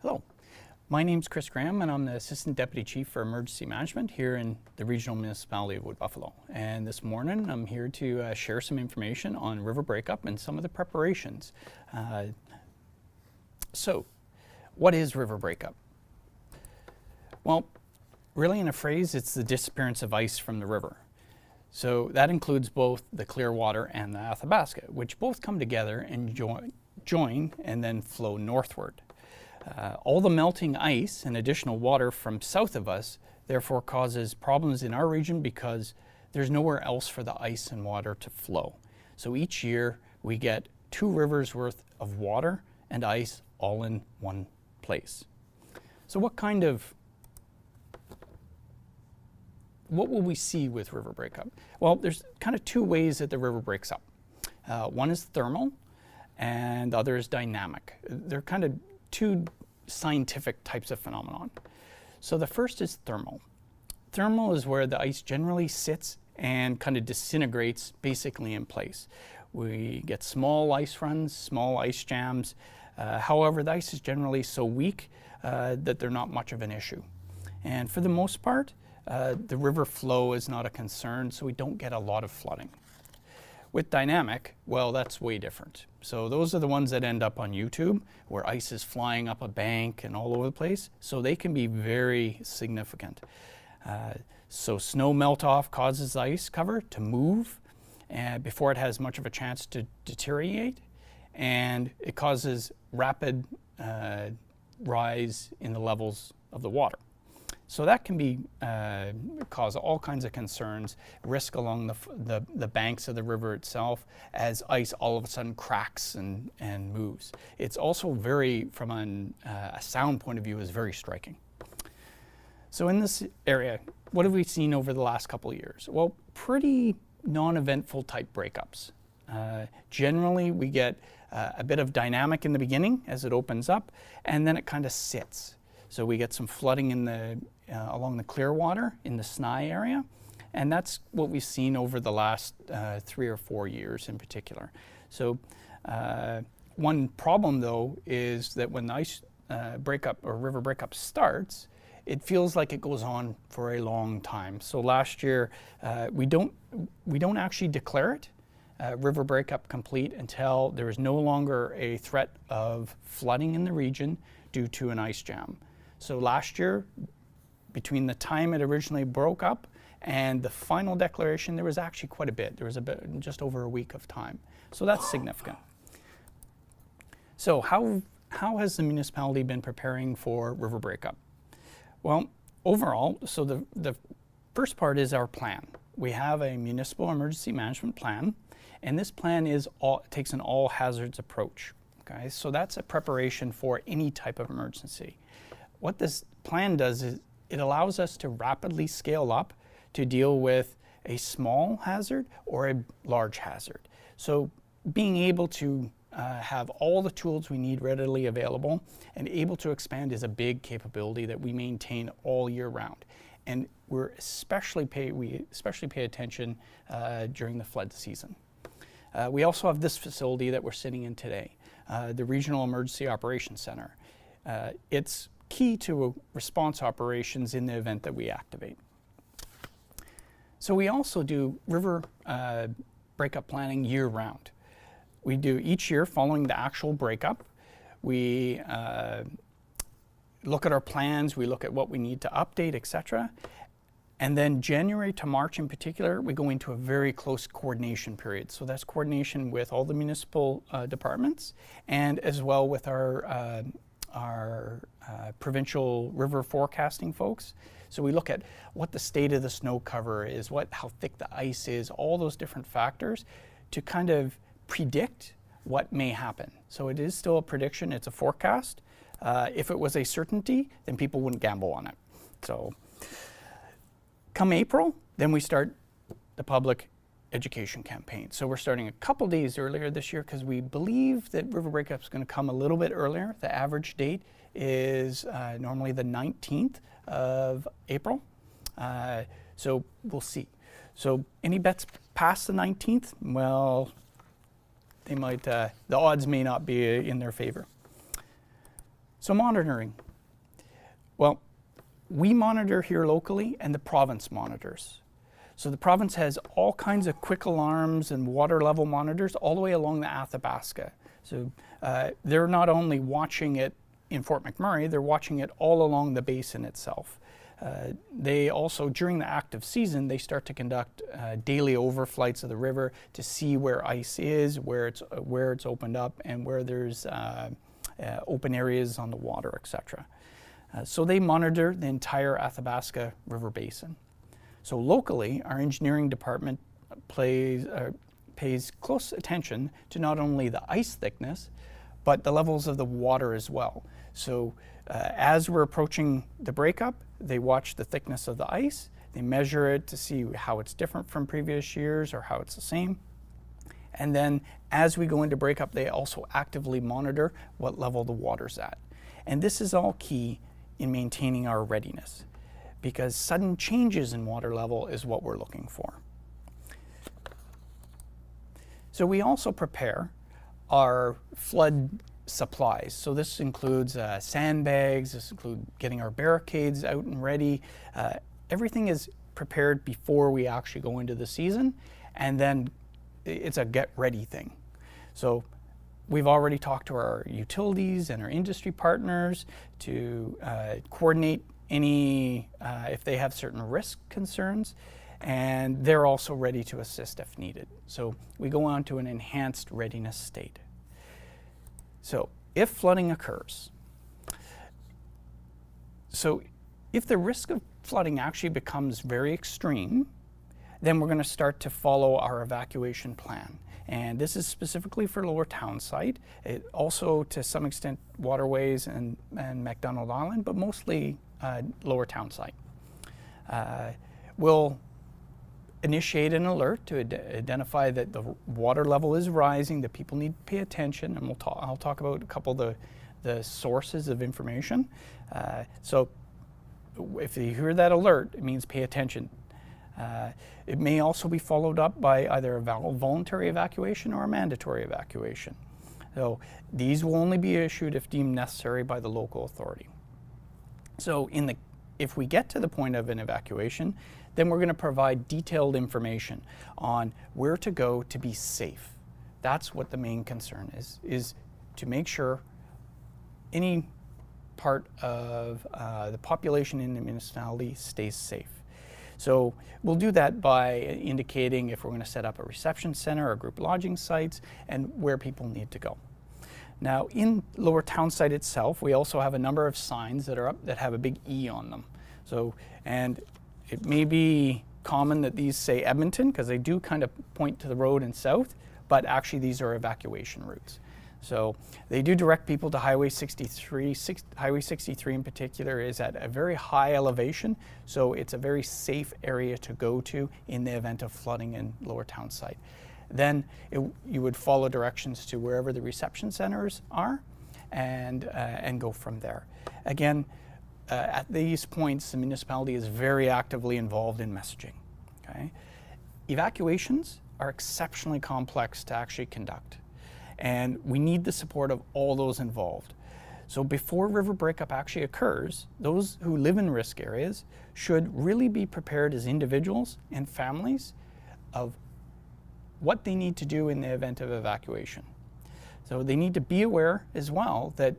Hello, my name's Chris Graham and I'm the Assistant Deputy Chief for Emergency Management here in the Regional Municipality of Wood Buffalo. And this morning I'm here to share some information on river breakup and some of the preparations. So, what is river breakup? Well, really in a phrase, it's the disappearance of ice from the river. So that includes both the Clearwater and the Athabasca, which both come together and join and then flow northward. All the melting ice and additional water from south of us therefore causes problems in our region because there's nowhere else for the ice and water to flow. So each year we get 2 rivers worth of water and ice all in one place. So what will we see with river breakup? Well, there's kind of 2 ways that the river breaks up. One is thermal and the other is dynamic. They're kind of 2 scientific types of phenomenon. So the first is thermal. Thermal is where the ice generally sits and kind of disintegrates basically in place. We get small ice runs, small ice jams. However, the ice is generally so weak that they're not much of an issue. And for the most part, the river flow is not a concern, so we don't get a lot of flooding. With dynamic, well, that's way different. So those are the ones that end up on YouTube, where ice is flying up a bank and all over the place. So they can be very significant. So snow melt-off causes the ice cover to move before it has much of a chance to deteriorate. And it causes rapid rise in the levels of the water. So that can be cause all kinds of concerns, risk along the banks of the river itself as ice all of a sudden cracks and moves. It's also very, from a sound point of view, is very striking. So in this area, what have we seen over the last couple of years? Well, pretty non-eventful type breakups. Generally, we get a bit of dynamic in the beginning as it opens up, and then it kind of sits. So we get some flooding in along the Clearwater in the Snai area, and that's what we've seen over the last 3 or 4 years in particular. So one problem though is that when the ice breakup or river breakup starts, it feels like it goes on for a long time. So last year we don't actually declare it river breakup complete until there is no longer a threat of flooding in the region due to an ice jam. So last year, between the time it originally broke up and the final declaration, there was actually quite a bit. There was just over a week of time. So that's significant. So how has the municipality been preparing for river breakup? Well, overall, so the first part is our plan. We have a municipal emergency management plan, and this plan takes an all hazards approach. Okay, so that's a preparation for any type of emergency. What this plan does is it allows us to rapidly scale up to deal with a small hazard or a large hazard. So being able to have all the tools we need readily available and able to expand is a big capability that we maintain all year round. And we especially pay attention during the flood season. We also have this facility that we're sitting in today, the Regional Emergency Operations Center. It's key to response operations in the event that we activate. So we also do river breakup planning year-round. We do each year following the actual breakup. We look at our plans, we look at what we need to update, etc. And then January to March in particular, we go into a very close coordination period. So that's coordination with all the municipal departments and as well with our provincial river forecasting folks. So we look at what the state of the snow cover is, how thick the ice is, all those different factors to kind of predict what may happen. So it is still a prediction, it's a forecast. If it was a certainty, then people wouldn't gamble on it. So come April, then we start the public education campaign. So we're starting a couple days earlier this year because we believe that river breakup is going to come a little bit earlier. The average date is normally the 19th of April. So we'll see. So any bets past the 19th? Well, they might, the odds may not be in their favor. So monitoring. Well, we monitor here locally and the province monitors. So the province has all kinds of quick alarms and water level monitors all the way along the Athabasca. So they're not only watching it in Fort McMurray, they're watching it all along the basin itself. They also, during the active season, they start to conduct daily overflights of the river to see where ice is, where it's opened up, and where there's open areas on the water, etc. So they monitor the entire Athabasca River basin. So locally, our engineering department pays close attention to not only the ice thickness, but the levels of the water as well. So as we're approaching the breakup, they watch the thickness of the ice, they measure it to see how it's different from previous years or how it's the same. And then as we go into breakup, they also actively monitor what level the water's at. And this is all key in maintaining our readiness, because sudden changes in water level is what we're looking for. So we also prepare our flood supplies. So this includes sandbags, this includes getting our barricades out and ready. Everything is prepared before we actually go into the season, and then it's a get ready thing. So we've already talked to our utilities and our industry partners to coordinate any, if they have certain risk concerns, and they're also ready to assist if needed. So we go on to an enhanced readiness state. So if flooding occurs, so if the risk of flooding actually becomes very extreme, then we're going to start to follow our evacuation plan. And this is specifically for Lower Townsite. It also, to some extent, Waterways and MacDonald Island, but mostly Lower Townsite. We'll initiate an alert to identify that the water level is rising, that people need to pay attention, and I'll talk about a couple of the sources of information. So if you hear that alert, it means pay attention. It may also be followed up by either a voluntary evacuation or a mandatory evacuation. So these will only be issued if deemed necessary by the local authority. So if we get to the point of an evacuation, then we're going to provide detailed information on where to go to be safe. That's what the main concern is to make sure any part of the population in the municipality stays safe. So we'll do that by indicating if we're going to set up a reception center or group lodging sites and where people need to go. Now in Lower Townsite itself, we also have a number of signs that are up that have a big E on them. So, and it may be common that these say Edmonton because they do kind of point to the road and south, but actually these are evacuation routes. So they do direct people to Highway 63. Highway 63 in particular is at a very high elevation, so it's a very safe area to go to in the event of flooding in Lower Townsite. Then you would follow directions to wherever the reception centers are and go from there. Again, at these points, the municipality is very actively involved in messaging. Okay? Evacuations are exceptionally complex to actually conduct, and we need the support of all those involved. So before river breakup actually occurs, those who live in risk areas should really be prepared as individuals and families of what they need to do in the event of evacuation. So they need to be aware as well that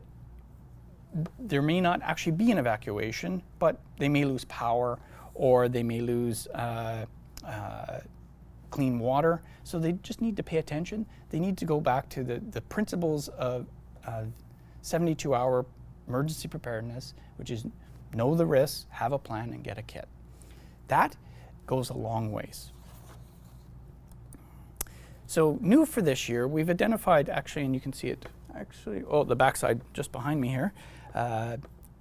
there may not actually be an evacuation, but they may lose power or they may lose clean water. So they just need to pay attention. They need to go back to the principles of 72-hour emergency preparedness, which is know the risks, have a plan, and get a kit. That goes a long ways. So new for this year, we've identified actually, and you can see it actually, oh, the backside just behind me here.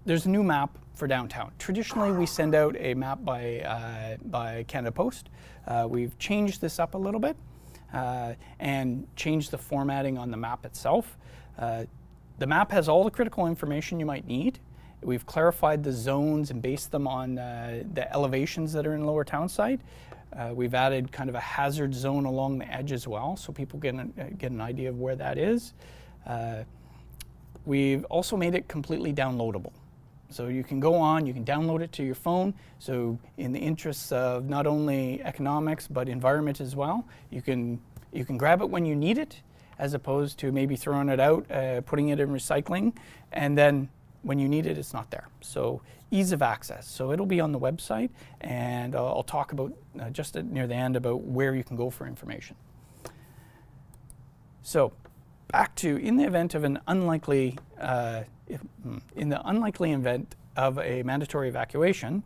There's a new map for downtown. Traditionally, we send out a map by Canada Post. We've changed this up a little bit and changed the formatting on the map itself. The map has all the critical information you might need. We've clarified the zones and based them on the elevations that are in Lower Townsite. We've added kind of a hazard zone along the edge as well, so people get an idea of where that is. We've also made it completely downloadable. So you can go on, you can download it to your phone. So in the interests of not only economics, but environment as well, you can grab it when you need it, as opposed to maybe throwing it out, putting it in recycling, and then when you need it, it's not there. So ease of access. So it'll be on the website, and I'll talk about just near the end about where you can go for information. So back to, in the event of an unlikely, in the unlikely event of a mandatory evacuation,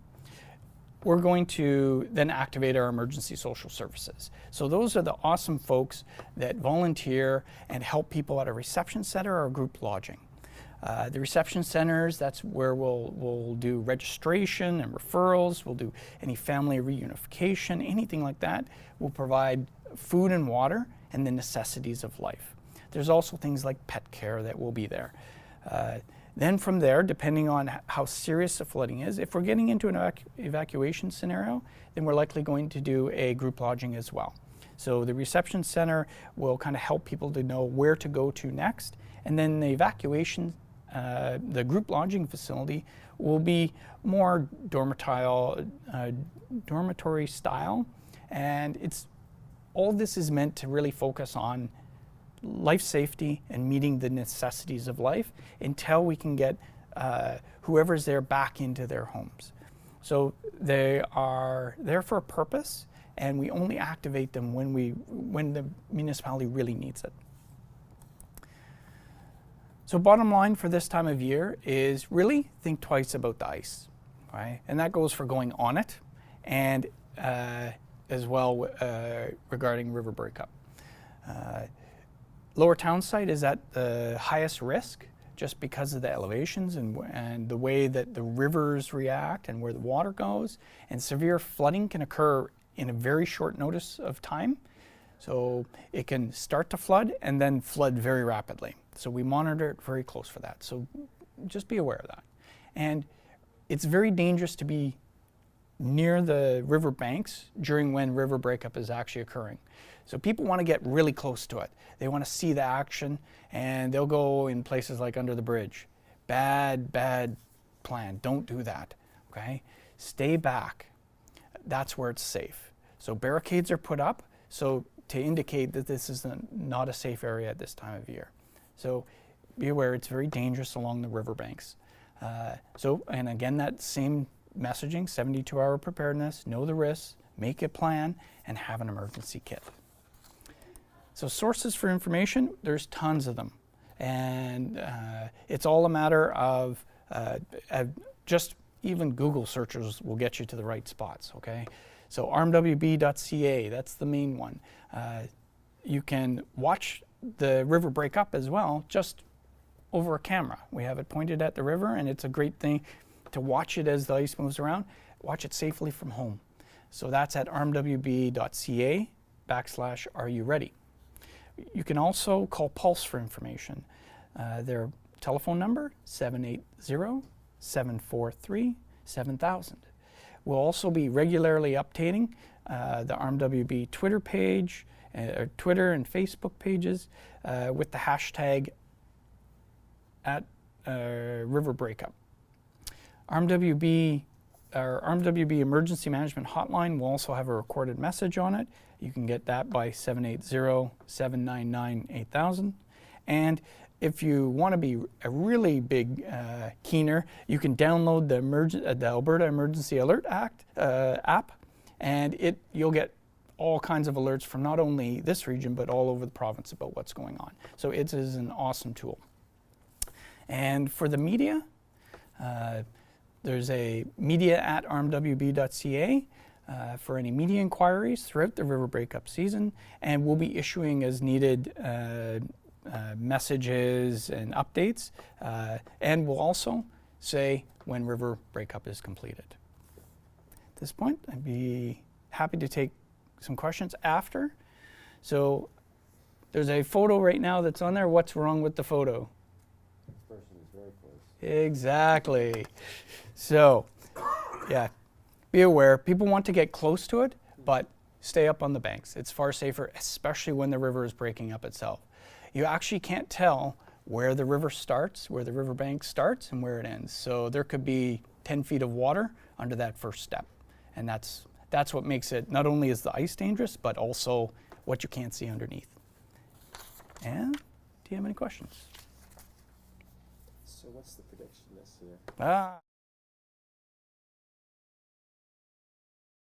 we're going to then activate our emergency social services. So those are the awesome folks that volunteer and help people at a reception center or group lodging. The reception centers, that's where we'll do registration and referrals. We'll do any family reunification, anything like that. We'll provide food and water and the necessities of life. There's also things like pet care that will be there. Then from there, depending on how serious the flooding is, if we're getting into an evacuation scenario, then we're likely going to do a group lodging as well. So the reception center will kind of help people to know where to go to next. And then the evacuation, the group lodging facility will be more dormitory style. And all this is meant to really focus on life safety and meeting the necessities of life until we can get whoever's there back into their homes. So they are there for a purpose, and we only activate them when the municipality really needs it. So bottom line for this time of year is really think twice about the ice, right? And that goes for going on it, and as well regarding river breakup. Lower Townsite is at the highest risk just because of the elevations and the way that the rivers react and where the water goes. And severe flooding can occur in a very short notice of time. So it can start to flood and then flood very rapidly. So we monitor it very close for that. So just be aware of that. And it's very dangerous to be near the river banks during when river breakup is actually occurring. So people want to get really close to it. They want to see the action, and they'll go in places like under the bridge. Bad plan. Don't do that, okay? Stay back. That's where it's safe. So barricades are put up so to indicate that this is not a safe area at this time of year. So be aware it's very dangerous along the riverbanks. And again, that same messaging, 72-hour preparedness, know the risks, make a plan, and have an emergency kit. So sources for information, there's tons of them. And it's all a matter of just even Google searches will get you to the right spots, okay? So rmwb.ca, that's the main one. You can watch the river break up as well, just over a camera. We have it pointed at the river, and it's a great thing to watch it as the ice moves around. Watch it safely from home. So that's at rmwb.ca/areyouready. You can also call Pulse for information. Their telephone number, 780-743-7000. We'll also be regularly updating the RMWB Twitter page, Twitter and Facebook pages with the hashtag at River Breakup. Our RMWB Emergency Management Hotline will also have a recorded message on it. You can get that by 780-799-8000. And if you want to be a really big keener, you can download the Alberta Emergency Alert app, and you'll get all kinds of alerts from not only this region, but all over the province about what's going on. So it is an awesome tool. And for the media, there's a media@rmwb.ca for any media inquiries throughout the river breakup season, and we'll be issuing as needed messages and updates, and we'll also say when river breakup is completed. At this point, I'd be happy to take some questions after. So there's a photo right now that's on there. What's wrong with the photo? This person is very close. Exactly. So, yeah, be aware. People want to get close to it, but stay up on the banks. It's far safer, especially when the river is breaking up itself. You actually can't tell where the river starts, where the riverbank starts, and where it ends. So there could be 10 feet of water under that first step. And that's what makes it, not only is the ice dangerous, but also what you can't see underneath. And do you have any questions? So what's the prediction this year? Ah.